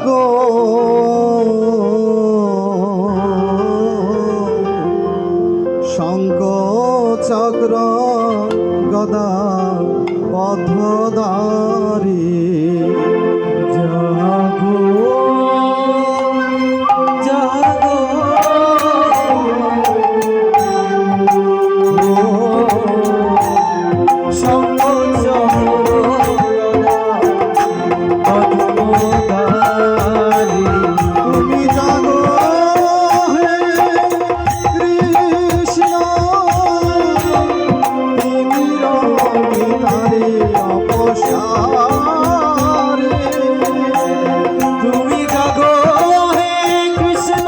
জাগো শঙ্খ চক্র গদা পথধারী জাগো জাগো শঙ্খ চক্র পদ্মধারী তুমি জাগো হে কৃষ্ণ তিমির তারে অপসারে তুমি জাগো হে কৃষ্ণ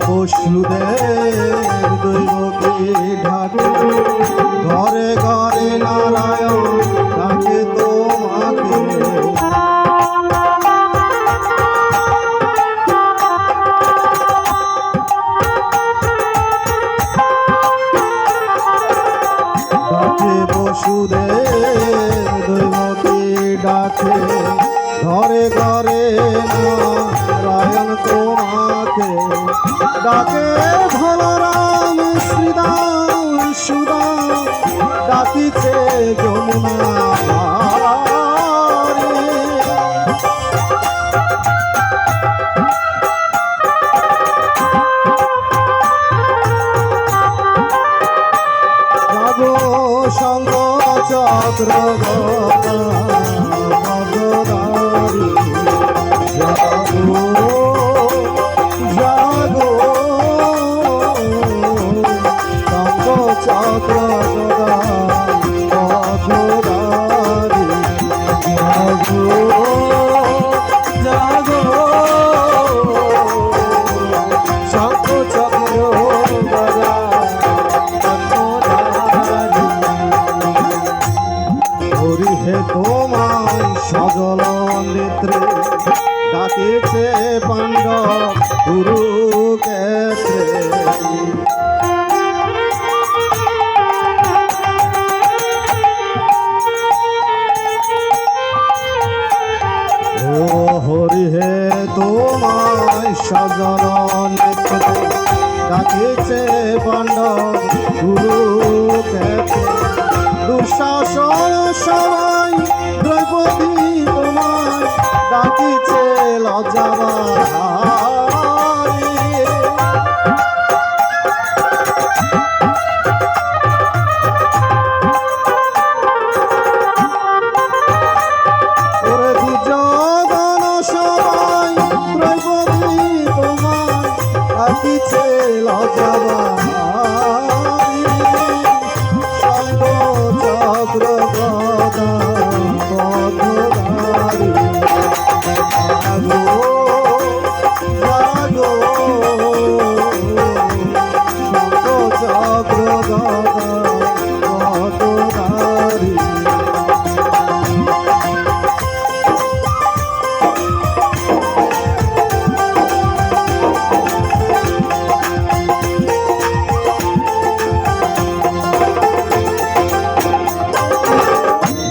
বসুদেব দৈবকে ঢাকে ঘরে ঘরে নারায়ণ ডাকে তোমাকে ডাকে বসুদেব দৈবকে ডাকে ঘরে ঘরে নারায়ণ তোমাকে ডাকে ভলরাম শ্রীদাম সুদাম ডাকিছে যমুনা জাগো শঙ্খ চক্র গদাধারী জাগো জাগো শঙ্খ চক্র গদাধারী জাগো জাগো শঙ্খ চক্র গদা হরি হে তোমায় সজল নেত্রে ডাকেছে পাণ্ডব কুরুক্ষেত্রে ও হরি হে তোমায় সজল নেত্রে ডাকেছে পাণ্ডব কুরুক্ষেত্রে দুঃশাসন সবাই দ্রৌপদী তোমায় ডাকিছে লজ্জাবাহারী ওরে দুর্যোধন সবাই দ্রৌপদী তোমায় ডাকিছে লজ্জাবাহারী চক্র গদা পথধারী জাগো জাগো শঙ্খ চক্র গদা পথধারী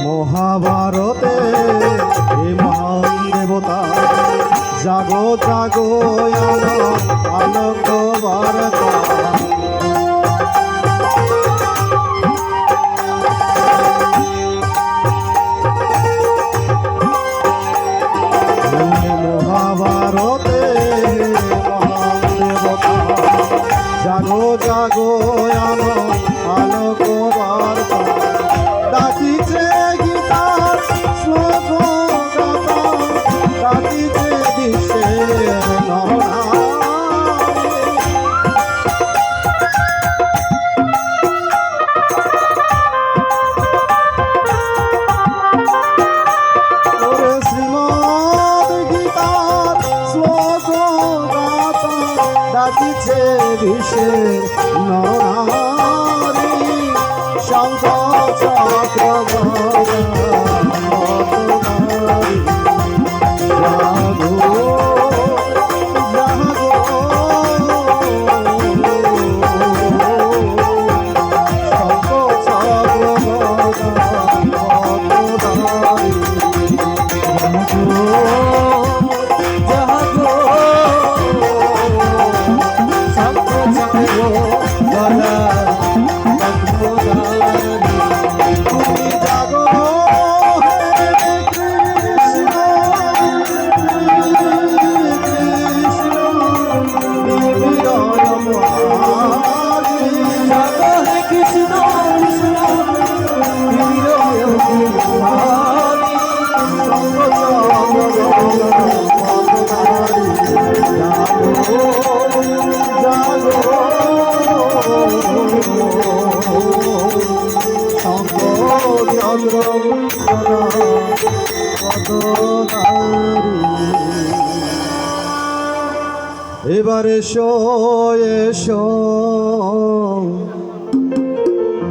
মহাভারতে হে মহান দেবতা জাগো জাগো আলোক বার্তা মহাভারতে মহান দেবতা জাগো জাগো আলোক বার্তা ডাকিছে গীতার শ্লোক গাথা ডাকিছে কিসের নরনারী ওরে শ্রীমদ গীতার শ্লোক গাথা ডাকিছে বিশ্বের নরনারী শঙ্খ চক্র গদাধারী জাগো জাগো শঙ্খ চক্র গদাধারী তুমি জাগো হে কৃষ্ণ কৃষ্ণ বিরয় মহারি জাগো হে কৃষ্ণ কৃষ্ণ বিরয় মহারি এবারে এসো